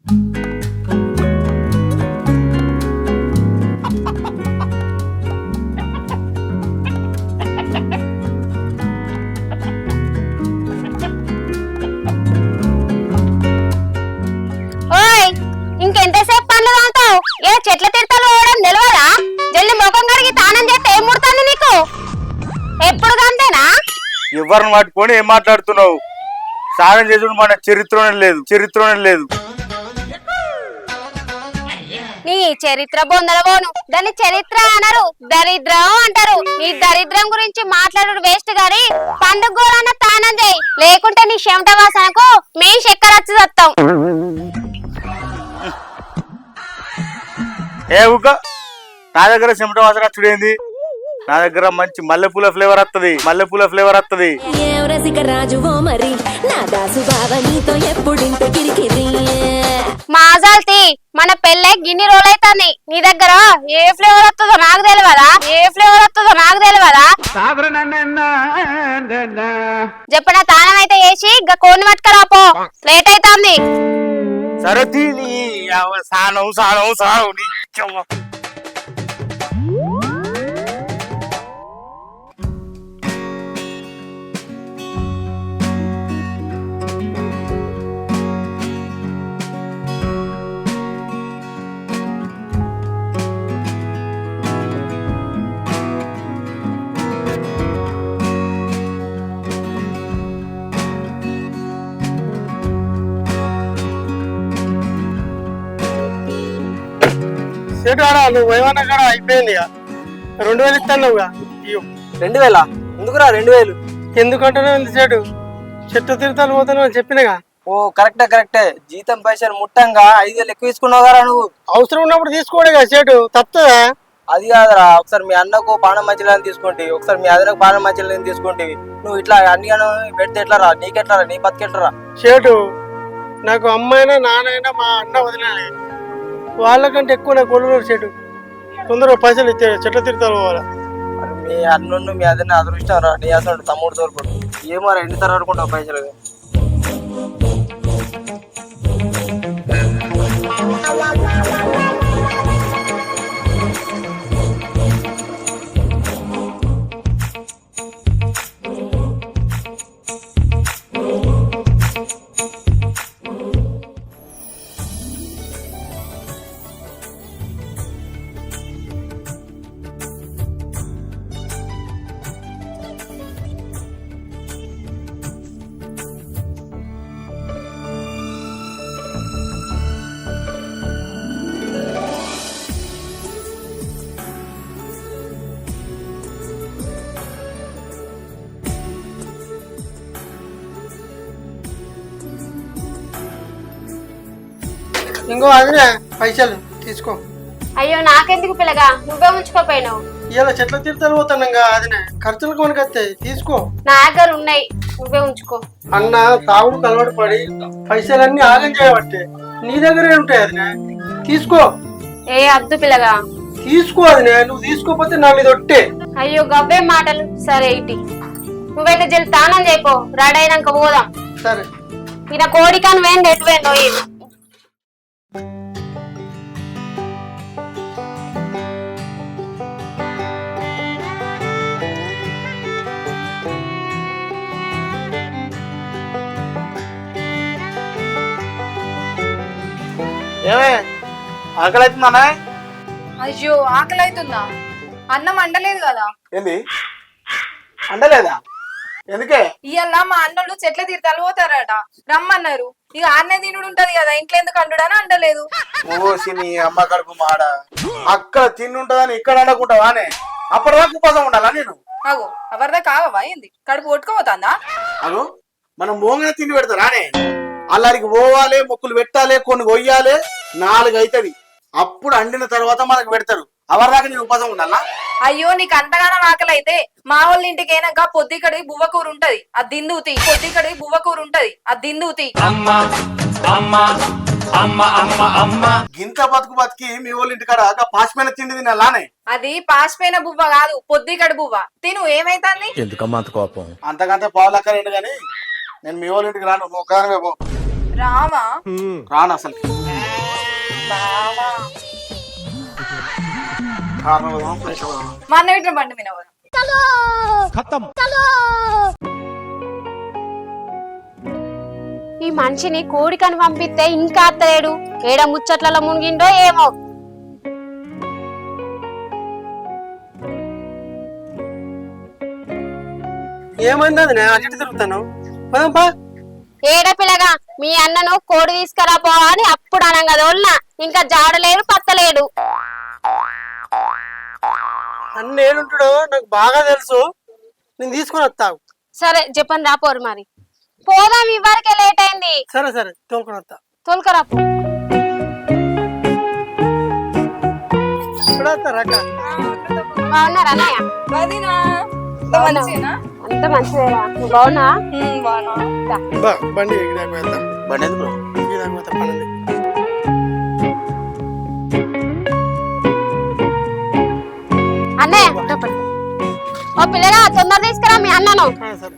ఓయ్ ఇంకెంతసేపు పనులు తోముతావు? ఏ చెట్ల తీర్థాలు పోవడం తెలియదా? జల్ది ముఖం కడిగి తానం చేస్తే ఏం ముడుతుంది నీకు? ఎప్పుడు అంతేనా? ఎవరిని పట్టుకొని ఏం మాట్లాడుతున్నావు? స్నానం చేసుడు మన చరిత్రనే లేదు. నీ చరిత్ర బొందలబోను, దాన్ని చరిత్ర అనరు, దరిద్రం అంటారు. నీ దరిద్రం గురించి మాట్లాడు వేస్ట్ గాని పండుగ తానం చేయి, లేకుంటే నీ చెమట వాసనకు మేము చక్కెర వచ్చి వస్తాం. ఏ ఊక నా దగ్గర చెమట వాసన చూడేంది? నా దగ్గర మంచి మల్లెపూల ఫ్లేవర్ వస్తుంది. మాజాల్తి మన పెళ్ళే గిన్ని రోజులైతుంది. నీ దగ్గర ఏ ఫ్లేవర్ వస్తుందో నాకు తెలియదా? చెప్పిన తానం అయితే వేసి కోడిని పట్టుకరాపో, లేట్ అవుతుంది. సరే సానం సేటాడా నువ్వు ఏమన్నా కాడ అయిపోయింది. 2000 ఇస్తానుగా. 2000 ఎందుకురా? 2000 ఎందుకంటే సేటు చెట్టు తీర్థాలు పోతాను చెప్పినగా. ఓ కరెక్టే. జీతం పైసలు ముట్టంగా 5000 ఎక్కువ తీసుకున్నావు కదా నువ్వు. అవసరం ఉన్నప్పుడు తీసుకోడేగా సేటు, తప్పుతుందా? అది కాదురా, ఒకసారి మీ అన్నకు పానం మంచిలని తీసుకుంటే, ఒకసారి మీ అదనకు పానం మంచిలని తీసుకుంటే, నువ్వు ఇట్లా అన్ని పెడితే ఎట్లరా? నీకెట్లరా? నీ బతికెట్లరా? సేటు నాకు అమ్మైనా నాన్నైనా మా అన్న వదిలేదు, వాళ్ళకంటే ఎక్కువ నాకు కొడుకున్నారు. సేటు తొందరగా పైసలు ఇచ్చే చెట్ల తీర్థాలు పోవాలా. మరి మీ అన్నుండు మీ అదన అదృష్టం రా, నీ అసలు తమ్ముడు తోలుకోడు. ఏమో ఎన్ని తర అనుకుంటావు పైసలు? ఇంకో అదినే పైసలు తీసుకో. అయ్యో నాకెందుకు పిల్లగా, నువ్వే ఉంచుకోపోయినావు. ఇలా చెట్ల తీర్థాలు పోతానంగా, అదినే ఖర్చులకు కొనుకొస్తాయి, తీసుకో. నా దగ్గర ఉన్నాయి, నువ్వే ఉంచుకో. అన్న తాగుడు అలవాటు పడి పైసలన్నీ ఆగం చేయబట్టే నీ దగ్గరే ఉంటాయి. అదినే తీసుకో. ఏ అద్దు పిల్లగా, తీసుకో. అదినే నువ్వు తీసుకోపోతే నా మీద ఒట్టే. అయ్యో గవ్వే మాటలు. సరే ఇటీ నువ్వైతే జల్లి తానం చేయపో, రెడీ అయినాక పోదాం. సరే ఈయన కోడికాను వేండి ఎటు వేండో. ఏమే ఆకలి అవుతుందా? అయ్యో ఆకలి అవుతుందా? అన్నం అండలేదు కదా. ఏంది అండలేదా? ఎందుకే? ఇయ్యాల మా అన్నోళ్ళు చెట్ల తీర్థాలు పోతారట, రమ్మన్నారు. ఇక ఆన్నే తినుడు ఉంటది కదా, ఇంట్లో ఎందుకు అండుడని అండలేదు. నీ అమ్మ కడుపు మాడ, అక్కడ తిన్నుంటదని ఇక్కడ అండకుంటావానే? అప్పటిదాకా ఉపవాసం ఉండాలా నేను? అగో ఎవరిదా కావా? ఏంది కడుపు కొట్టుకోపోతుందా? అగో మనం మోంగనే తిండి పెడతారానే? అల్లరికి పోవాలి, మొక్కులు పెట్టాలి, కొన్ని కొయ్యాలి, 4 అవుతుంది. అప్పుడు అండిన తర్వాత మనకు పెడతారు. ఎవరిదాకా నేను ఉపవాసం ఉండాలా? అయ్యో నీకు అంతగానో ఆకలి అయితే మా వాళ్ళ ఇంటికైనాక పొద్దుకడి బువ్వకూర ఉంటది, అది దిందువుతి. గింత బతికి మీ వాళ్ళ ఇంటికాడ పాసిపోయిన తిండి తినాలానే? అది పాసిపోయిన బువ్వ కాదు, పొద్దుకడి బువ్వ. తిను, ఏమైతుంది? ఎందుకమ్మా అంత కోపం? అంతకంటే పావులక్కరేంటి గాని నేను మీ వాళ్ళ ఇంటికి రాను. ఒకదానివే పో. రామా రాను అసలు. కారణం పోదామా, ఫ్రెష్ పోదామా? మా అన్న ఇట్లా బండి మీద పోదాం. ఈ మనిషిని కోడికని పంపిస్తే ఇంకా అత్తలేడు, ఏడ ముచ్చట్లలో మునిగిండో ఏమో. ఏమైంది అది నేను అటు తిరుగుతాను పదంపా. ఏడ పిల్లగా మీ అన్నను కోడి తీసుకురా పో అని అప్పుడు అనంగా దోల్నా, ఇంకా జాడలేడు పత్తలేడు. అన్న ఏడుంటాడో నాకు బాగా తెలుసు, నేను తీసుకొని వస్తావు. సరే చెప్పని రాపోరు మరి, పోదాం ఇవ్వరికే లేట్ అయింది. సరే సరే తోలుకొని వస్తా. తోలుకరా పో. ఇప్పుడు వస్తారా అక్క? బాగున్నారా అన్నయ్య? వదినా అంత మంచిదేనా? అంత మంచిదేరా, నువ్వు బాగున్నా? బాగున్నా. బండి ఎగిరాక వెళ్దాం. బండి ఎందుకు? ఎగిరాక వెళ్తా పనుంది. అన్నయ్య ఓ పిల్లగా తొందర తీసుకురా మీ అన్నను. సరే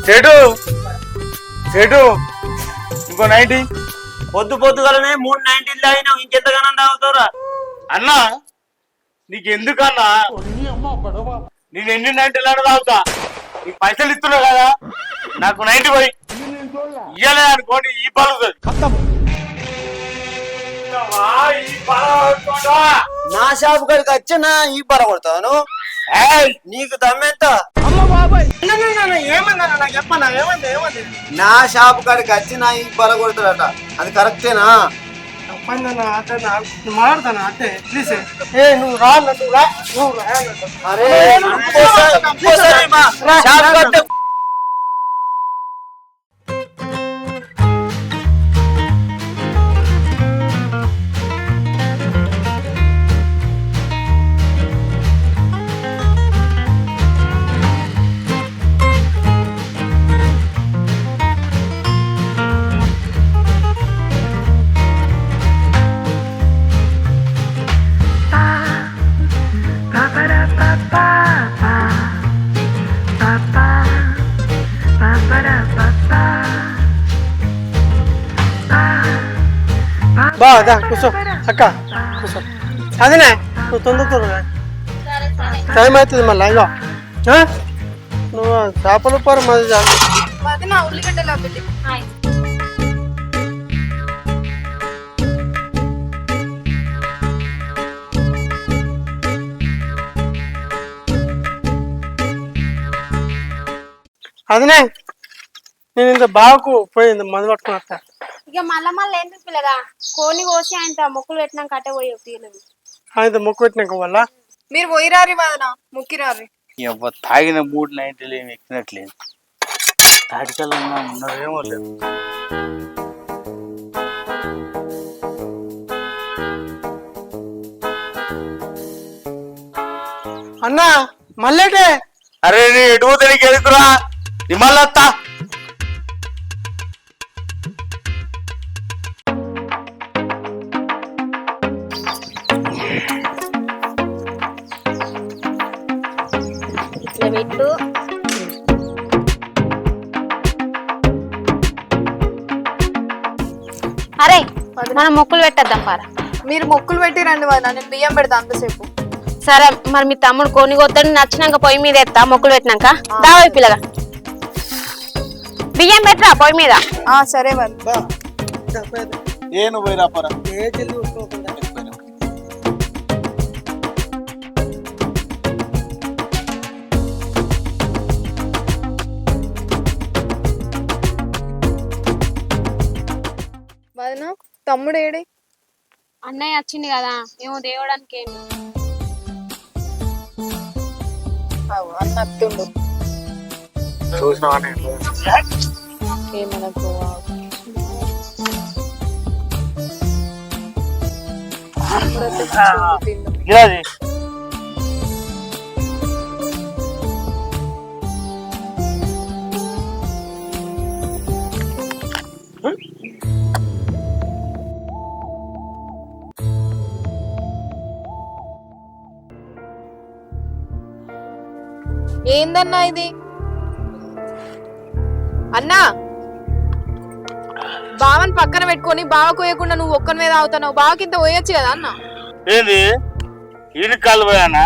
చెడు చెడు ఇంకో 90. పొద్దుగాలనే 3 90 తాగినావు, ఇంకెంతగానో తాగుతావురా? అన్నా నీకెందుకన్నా, నేను ఎన్ని 90 తాగుతా, నీకు పైసలు ఇస్తున్నా కదా, నాకు 90 పోయి ఇయ్యలే అనుకోండి ఈ పలుతుంది. నా షాపు కాడికి వచ్చినా ఈ పర కొడతాను. నీకు దమ్మెంత? ఏమన్నా నాకు చెప్పన్నా, ఏమంది ఏమంది? నా షాపు కాడికి వచ్చినా ఈ పర కొడతాడట, అది కరెక్టేనా? మాట్లాడతాను అంతే ప్లీజ్. నువ్వు రా, నువ్వు రా, నువ్వు రా. అరే ఇంకోసారి మా షాపు కట్టే. దా కూర్చో అక్క, కూర్చో. అదేనే నువ్వు తొందరగా టైం అవుతుంది మళ్ళీ. ఇగో నువ్వు చేపలు పరు మది చాలు. వదినా ఉల్లిగడ్డలు అవ్వండి. అదనే నేను ఇంత బావకు పోయింది మందు పట్టుకుని వస్తా. ఇక మళ్ళా ఎందుకు పిల్లగా, కోని కోసి ఆయన మొక్కులు పెట్టినాక కట్టే పోయి తీయలేదు. ఆయన మొక్కు పెట్టినాక వల్ల మీరు పోయిరారి వదనా, ముక్కిరారి. తాగిన 3 90 ఏమి ఎక్కినట్లేదు, తాటికల్లా ఉన్నదేమో లేదు. అన్నా మళ్ళేటే. అరే నీ ఎటు తిరిగి ఎదుకురా, నిమ్మల్లా పెట్టు. అరే మనం మొక్కులు పెట్టద్దాం పారా. మీరు మొక్కులు పెట్టి రండి వదినా, నేను బియ్యం పెడతా అంతసేపు. సరే మరి మీ తమ్ముడు కోని కొత్తని నచ్చినాక పొయ్యి మీద ఎత్తా, మొక్కులు పెట్టినాక దావై పిల్లగా బియ్యం పెట్టరా పొయ్యి మీద. సరే మరి. నేను పోయి రాపరా. వదినా తమ్ముడు ఏడి? అన్నయ్య వచ్చింది కదా, ఏమో దేవడానికి ఏమి. అన్న అత్తుండు. చూసినావా ఏమనకు. గిరాజీ ఏందన్నా ఇది? అన్నా, బావని పక్కన పెట్టుకొని బావ కోయకుండా నువ్వు ఒక్కని మీద అవుతున్నావు. బావకి ఇంత పోయొచ్చు కదా అన్న. ఏంది ఇది కాలు పోయానా?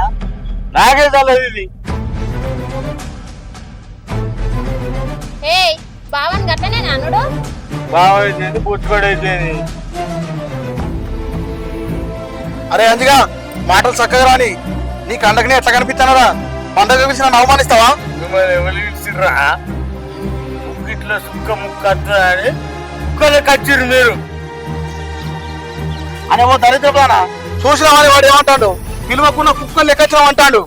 నాకే చల్లదు ఇది. ఏయ్ బావన్ గట్టనే నానుడు బావ అయితే పుచ్చుకోడైతే. అరే అందిగా మాటలు చక్కగా రాని. నీ కండకనే ఎట్లా కనిపిస్తున్నారా? పండగ పిలిచిన నన్ను అవమానిస్తావా? మిమ్మల్ని ఎవరు పిలిచిర్రా? ముక్కిట్లో సుక్క ముక్క అని కుక్కలే కచ్చిరు మీరు అనేమో దరిద్రపానా. చూసిన వాడు ఏమంటాడు? పిలువకున్న కుక్కలు లెక్కచ్చడం అంటాడు.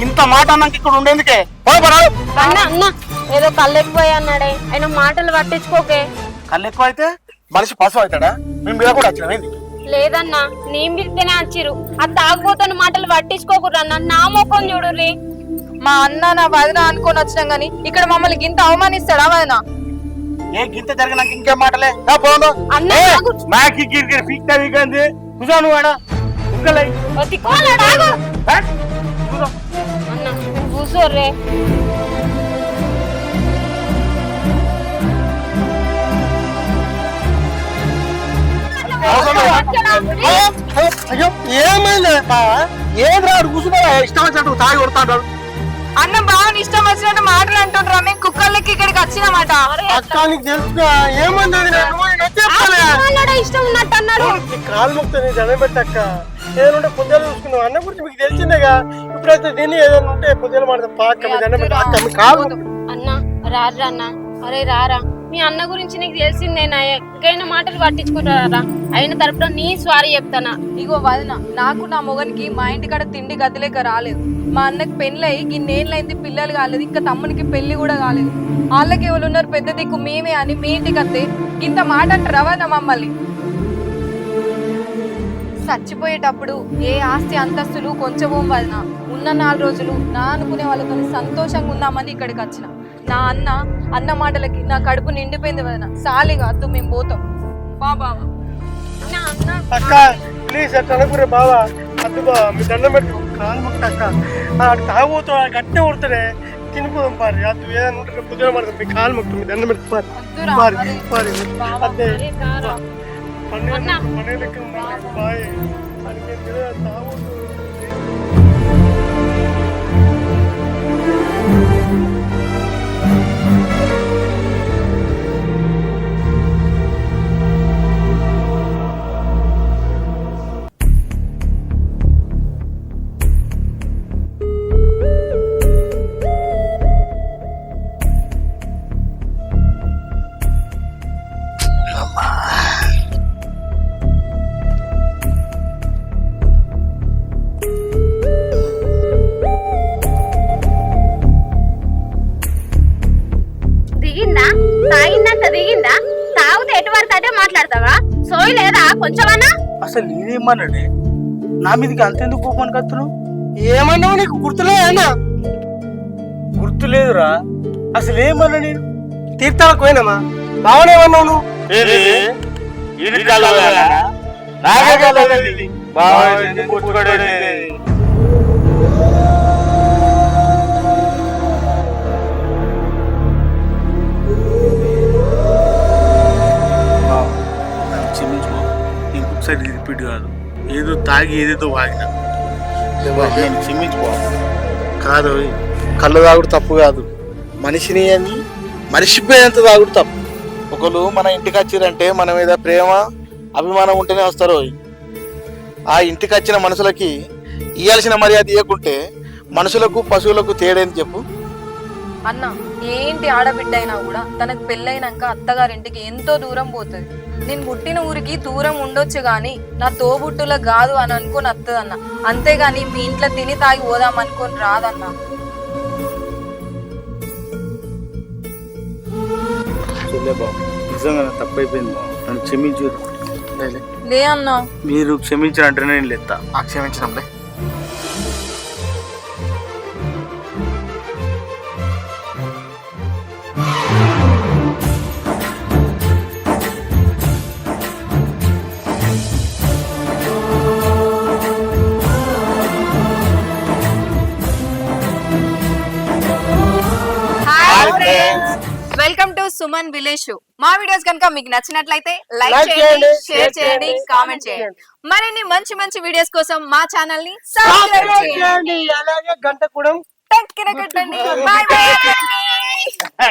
ఇంత మాట అన్నాక ఇక్కడ ఉండేందుకే అన్న అన్న ఏదో కళ్ళెక్కిపోయి అన్నాడే. ఆయన మాటలు పట్టించుకోకే. కళ్ళు ఎక్కువ అయితే మనిషి పశువు అవుతాడా? మేము మీద కూడా వచ్చినాం. లేదన్నా నేను పిలిస్తేనే వచ్చిరు. అది తాగుబోతున్న మాటలు పట్టించుకోకురన్నా. నా ముఖం చూడుర్రి. మా అన్న నా వదిన అనుకొని వచ్చినాం గాని ఇక్కడ మమ్మల్ని గింత అవమానిస్తాడా వదిన? ఏ గింత జరిగినాక ఇంకేం మాటలే అన్న మాకి గిరిగిరి పీక్తా వీకంది కూర్చోను వాడా కుక్కలై అన్న కూర్చోర్రే. అయ్యో ఏమైంది ఏం రాడు కూర్చున్నా ఇష్టం వచ్చినట్టు తాగి కొడతాడు. అన్న బావని ఇష్టం వచ్చినట్టు మాటలు అంటుండ్రా. మేము కుక్కలకి ఇక్కడికి వచ్చినామాట. అక్క నీకు తెలుసుగా ఏమైంది? ఇష్టం ఉన్నట్టు అన్నాడు. కాలు ముక్తుంది జనం పెట్టక్క. ఏదంటే పొద్దులు చూసుకున్నావు అన్న గురించి మీకు తెలిసిందేగా. ఇప్పుడైతే దీన్ని ఏదైనా ఉంటే పొద్దులు మాడతాం. పాక జనం పెట్ట మీ కాలు అన్న రారా అన్న. అరే రారా, మీ అన్న గురించి నీకు తెలిసిందేనా? ఎక్కడైనా మాటలు పట్టించుకుంటారా? అయిన తరపున నీ స్వారీ చెప్తానా. ఇగో వదిన, నాకు నా మొగనికి మా ఇంటికాడ తిండి గదిలేక రాలేదు. మా అన్నకి పెళ్ళయి ఇన్నేళ్ళైంది, పిల్లలు కాలేదు. ఇంకా తమ్మునికి పెళ్లి కూడా కాలేదు. వాళ్ళకి ఎవరు ఉన్నారు పెద్ద దిక్కు మేమే అని మీ ఇంటికి వస్తే ఇంత మాట అంటారా వదిన మమ్మల్ని? చచ్చిపోయేటప్పుడు ఏ ఆస్తి అంతస్తులు కొంచెం వదిన. ఉన్న 4 రోజులు నా అనుకునే వాళ్ళతో సంతోషంగా ఉందామని ఇక్కడికి వచ్చిన. నా అన్న మాటలకి నా కడుపు నిండిపోయింది వదిన. సాలిగా అద్దు మేము పోతాం. బాబా అక్క ప్లీజ్ అట్లా అనుకురే బావా. అద్దు బావ మీ దండం పెట్టు కాలు ముక్క అక్క. అటు తాగుతూ గట్టే కొడతాడే తినిపోదాం పారి. అది ఏదైనా ఉంటే పొద్దున పడతాం. మీ కాలు ముక్కు మీ దండం పెట్టు పారి పారి పారి. అదే పని లెక్క బాయ్ అని తాగుతూ దిగిందా? తాగిందంత దిగిందా? తాగితే ఎటువంటి అదే మాట్లాడతావా? సోయి లేదా కొంచెమన్నా? అసలు నేనేమన్నాడే? నా మీదకి అంతెందుకు కోపానికి వస్తున్నావు? ఏమన్నావు? నీకు గుర్తులేదన్నా? గుర్తులేదురా. అసలు ఏమన్నా నేను? తీర్థాలకు పోయినామా? బావనేమన్నావు నువ్వు? ఇంకొకసారి రిపీట్ కాదు. ఏదో తాగి ఏదేదో వాగినా క్షమించుకో. కాదు, కళ్ళు తాగుడు తప్పు కాదు. మనిషిని అని మనిషిపోయేంత తాగుడు తప్పు. ఒకరు మన ఇంటికి వచ్చిరంటే మన మీద ప్రేమ అభిమానం ఉంటేనే వస్తారు. ఆ ఇంటికి వచ్చిన మనుషులకి ఇయ్యాల్సిన మర్యాద ఇవ్వకుంటే మనుషులకు పశువులకు తేడేని చెప్పు. అన్న ఏంటి ఆడబిడ్డ అయినా కూడా తనకు పెళ్ళైనాక అత్తగారింటికి ఎంతో దూరం పోతుంది. నేను పుట్టిన ఊరికి దూరం ఉండొచ్చు గాని నా తోబుట్టుల కాదు అని అనుకుని వస్తుందన్న. అంతేగాని మీ ఇంట్లో తిని తాగి పోదాం అనుకొని రాదన్న. బాబు నిజంగా తప్పైపోయింది బాబు, నన్ను క్షమించు. లే అన్నా. మీరు క్షమించారంటేనే నేను లేస్తా. క్షమించినంలే. Welcome to Suman village show. మా వీడియోస్ కనుక మీకు నచ్చినట్లయితే లైక్ Like చేయండి, చేయండి, షేర్ share చేయండి, చేయండి, కామెంట్ comment చేయండి. చేయండి. మరిన్ని మంచి మంచి వీడియోస్ కోసం మా ఛానల్ ని సబ్స్క్రైబ్ చేయండి. అలాగే గంట కూడా టక్కిన కొట్టండి. By by.